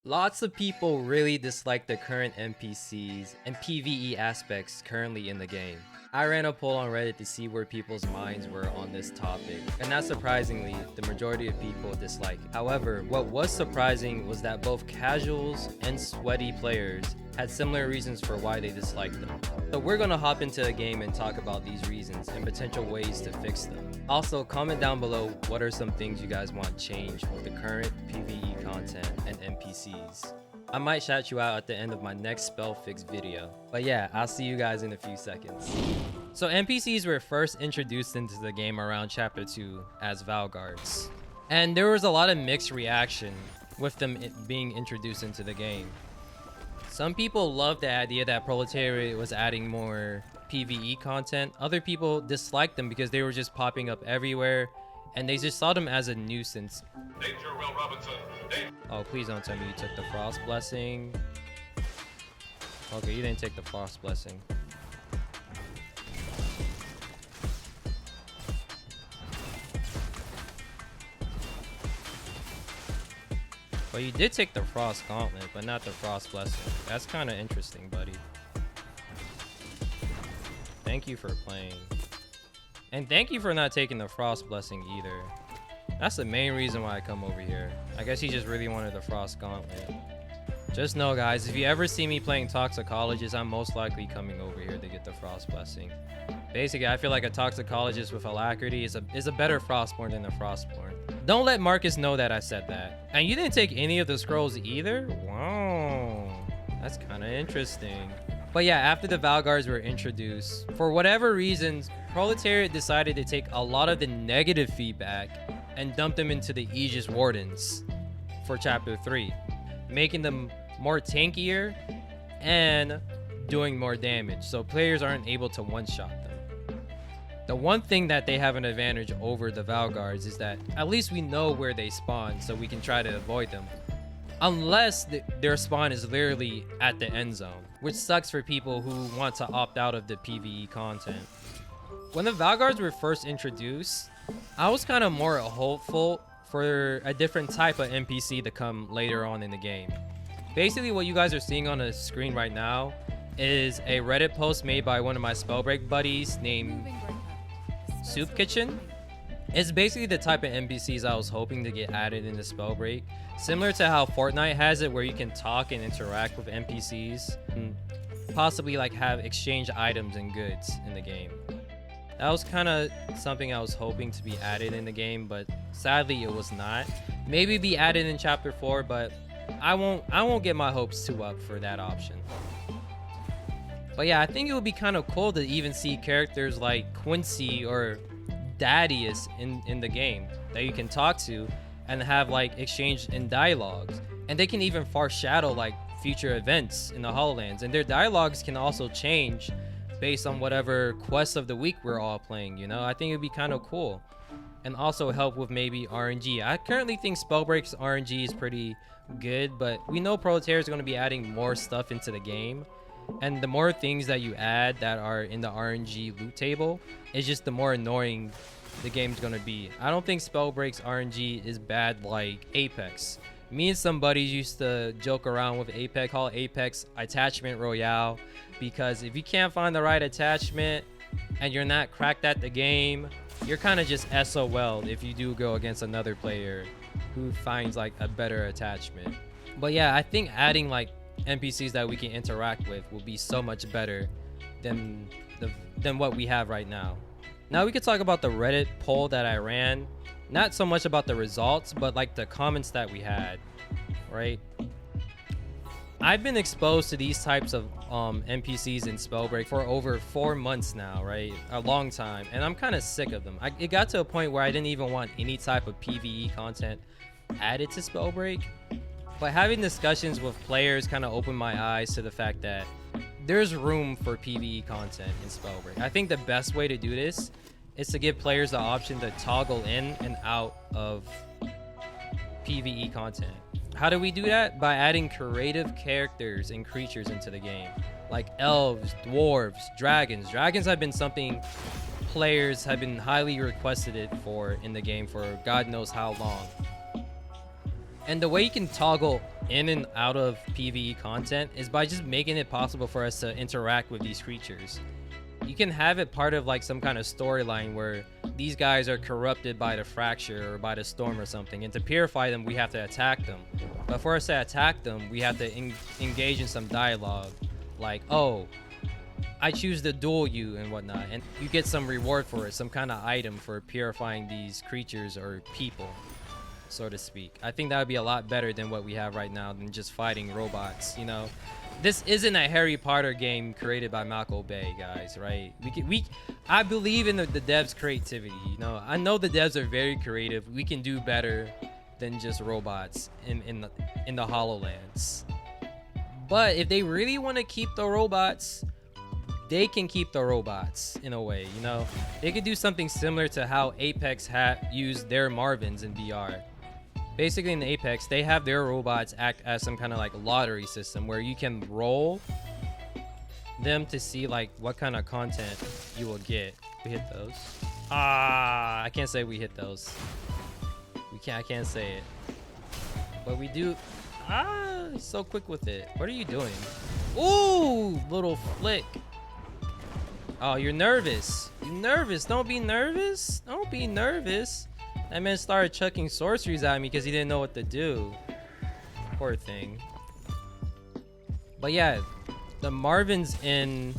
Lots of people really dislike the current NPCs and PvE aspects currently in the game. I ran a poll on Reddit to see where people's minds were on this topic, and not surprisingly, the majority of people dislike it. However, what was surprising was that both casuals and sweaty players had similar reasons for why they disliked them. So we're gonna hop into the game and talk about these reasons and potential ways to fix them. Also, comment down below what are some things you guys want changed with the current PvE content and NPCs. I might shout you out at the end of my next SPELLFIX video. But yeah, I'll see you guys in a few seconds. So NPCs were first introduced into the game around Chapter 2 as Valguards. And there was a lot of mixed reaction with them being introduced into the game. Some people loved the idea that Proletariat was adding more PvE content. Other people disliked them because they were just popping up everywhere and they just saw them as a nuisance. Danger, Will Robinson. Oh, please don't tell me you took the Frost Blessing. Okay, you didn't take the Frost Blessing. Well, you did take the Frost Gauntlet, but not the Frost Blessing. That's kind of interesting, buddy. Thank you for playing. And thank you for not taking the Frost Blessing either. That's the main reason why I come over here. I guess he just really wanted the Frost Gauntlet. Just know, guys, if you ever see me playing Toxicologist, I'm most likely coming over here to get the Frost Blessing. Basically, I feel like a Toxicologist with Alacrity is a better Frostborn than a Frostborn. Don't let Marcus know that I said that. And you didn't take any of the scrolls either? Wow. That's kind of interesting. But yeah, after the Valguards were introduced, for whatever reasons, Proletariat decided to take a lot of the negative feedback and dump them into the Aegis Wardens for Chapter 3, making them more tankier and doing more damage, so players aren't able to one-shot them. The one thing that they have an advantage over the Valguards is that at least we know where they spawn, so we can try to avoid them. Unless their spawn is literally at the end zone, which sucks for people who want to opt out of the PvE content. When the Valguards were first introduced, I was kind of more hopeful for a different type of NPC to come later on in the game. Basically, what you guys are seeing on the screen right now is a Reddit post made by one of my Spellbreak buddies named Soup Kitchen. It's basically the type of NPCs I was hoping to get added into Spellbreak. Similar to how Fortnite has it, where you can talk and interact with NPCs. And possibly like have exchange items and goods in the game. That was kind of something I was hoping to be added in the game, but sadly it was not. Maybe be added in Chapter 4, but I won't get my hopes too up for that option. But yeah, I think it would be kind of cool to even see characters like Quincy or Dadius in the game that you can talk to and have like exchange in dialogues, and they can even foreshadow like future events in the HoloLands, and their dialogues can also change based on whatever quest of the week we're all playing, you know? I think it'd be kind of cool. And also help with maybe RNG. I currently think Spellbreak's RNG is pretty good, but we know Proletariat is going to be adding more stuff into the game. And the more things that you add that are in the RNG loot table, it's just the more annoying the game's going to be. I don't think Spellbreak's RNG is bad like Apex. Me and some buddies used to joke around with Apex, call Apex Attachment Royale, because if you can't find the right attachment and you're not cracked at the game, you're kind of just SOL'd if you do go against another player who finds like a better attachment. But yeah, I think adding like NPCs that we can interact with will be so much better than what we have right now. Now we could talk about the Reddit poll that I ran. Not so much about the results, but like the comments that we had, right? I've been exposed to these types of NPCs in Spellbreak for over 4 months now, right? A long time, and I'm kind of sick of them. It got to a point where I didn't even want any type of PvE content added to Spellbreak. But having discussions with players kind of opened my eyes to the fact that there's room for PvE content in Spellbreak. I think the best way to do this is to give players the option to toggle in and out of PvE content. How do we do that? By adding creative characters and creatures into the game, like elves, dwarves, dragons. Dragons have been something players have been highly requested for in the game for God knows how long. And the way you can toggle in and out of PvE content is by just making it possible for us to interact with these creatures. You can have it part of like some kind of storyline where these guys are corrupted by the fracture or by the storm or something, and to purify them we have to attack them. But for us to attack them, we have to engage in some dialogue like, oh, I choose to duel you and whatnot, and you get some reward for it, some kind of item for purifying these creatures or people, so to speak. I think that would be a lot better than what we have right now than just fighting robots, you know. This isn't a Harry Potter game created by Michael Bay, guys, right? I believe in the devs' creativity, you know. I know the devs are very creative. We can do better than just robots in the HoloLands. But if they really want to keep the robots, they can keep the robots in a way, you know. They could do something similar to how Apex used their Marvins in VR. Basically in Apex, they have their robots act as some kind of like lottery system where you can roll them to see like what kind of content you will get. We hit those. I can't say we hit those. I can't say it. But we do. He's so quick with it. What are you doing? Ooh, little flick. Oh, you're nervous. You're nervous. Don't be nervous. Don't be nervous. That man started chucking sorceries at me because he didn't know what to do. Poor thing. But yeah, the Marvins in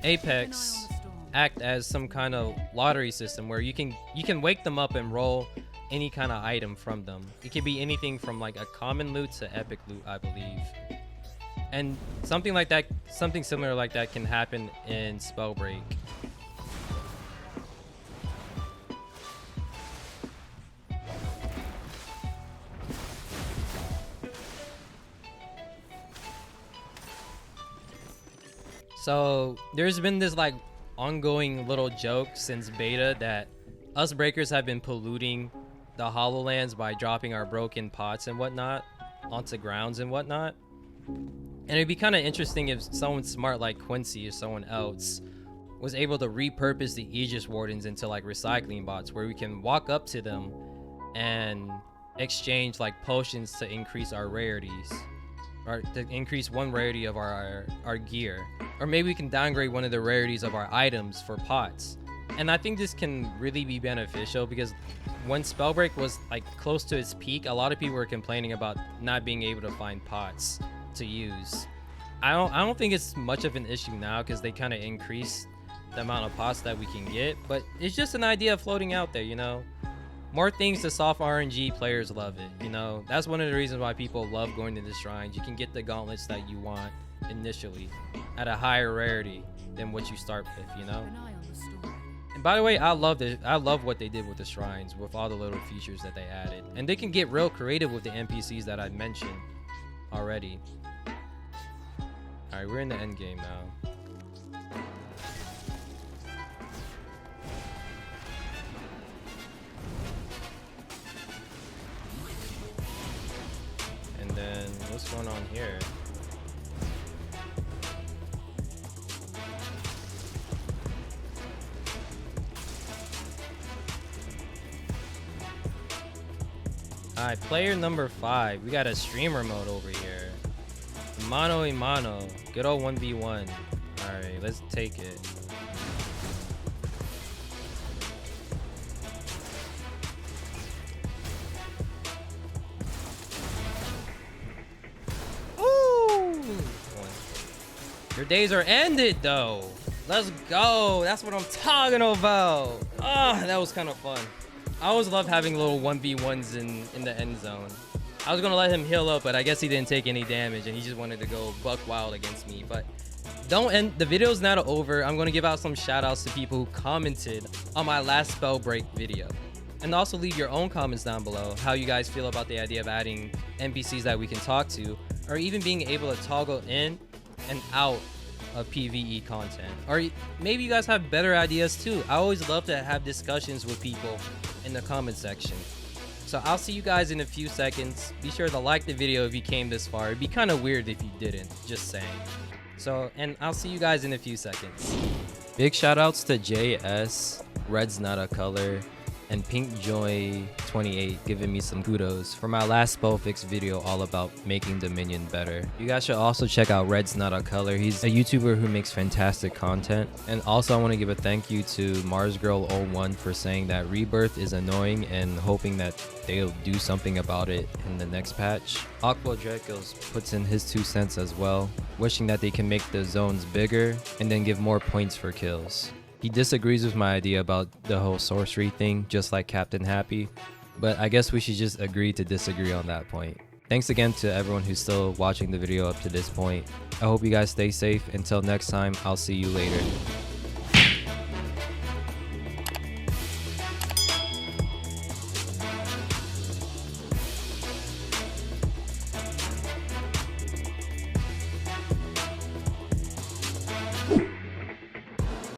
Apex act as some kind of lottery system where you can wake them up and roll any kind of item from them. It could be anything from like a common loot to epic loot, I believe. And something like that, something similar like that can happen in Spellbreak. So there's been this like ongoing little joke since beta that us breakers have been polluting the HoloLands by dropping our broken pots and whatnot onto grounds and whatnot. And it'd be kind of interesting if someone smart like Quincy or someone else was able to repurpose the Aegis Wardens into like recycling bots where we can walk up to them and exchange like potions to increase our rarities, or to increase one rarity of our gear, or maybe we can downgrade one of the rarities of our items for pots. And I think this can really be beneficial because when Spellbreak was like close to its peak, a lot of people were complaining about not being able to find pots to use. I don't think it's much of an issue now because they kind of increased the amount of pots that we can get, but it's just an idea floating out there, you know. More things to soft RNG, players love it, you know. That's one of the reasons why people love going to the shrines. You can get the gauntlets that you want initially at a higher rarity than what you start with, you know. And by the way, I love what they did with the shrines, with all the little features that they added. And they can get real creative with the NPCs that I mentioned already. Alright, we're in the end game now. And then what's going on here? Alright, player number 5. We got a streamer mode over here. Mano a mano. Good old 1v1. Alright, let's take it. Ooh! Your days are ended though. Let's go. That's what I'm talking about. That was kind of fun. I always love having little 1v1s in the end zone. I was gonna let him heal up, but I guess he didn't take any damage and he just wanted to go buck wild against me. But don't end. The video's not over. I'm gonna give out some shout outs to people who commented on my last Spellbreak video. And also leave your own comments down below how you guys feel about the idea of adding NPCs that we can talk to, or even being able to toggle in and out of PvE content. Or maybe you guys have better ideas too. I always love to have discussions with people in the comment section. So I'll see you guys in a few seconds. Be sure to like the video if you came this far. It'd be kind of weird if you didn't, just saying. So, and I'll see you guys in a few seconds. Big shout outs to JS, Red's Not a Color, and PinkJoy28 giving me some kudos for my last SPELLFIX video all about making Dominion better. You guys should also check out Red's Not a Color. He's a YouTuber who makes fantastic content. And also I want to give a thank you to MarsGirl01 for saying that Rebirth is annoying and hoping that they'll do something about it in the next patch. Aqua Drakos puts in his 2 cents as well, wishing that they can make the zones bigger and then give more points for kills. He disagrees with my idea about the whole sorcery thing, just like Captain Happy, but I guess we should just agree to disagree on that point. Thanks again to everyone who's still watching the video up to this point. I hope you guys stay safe. Until next time, I'll see you later.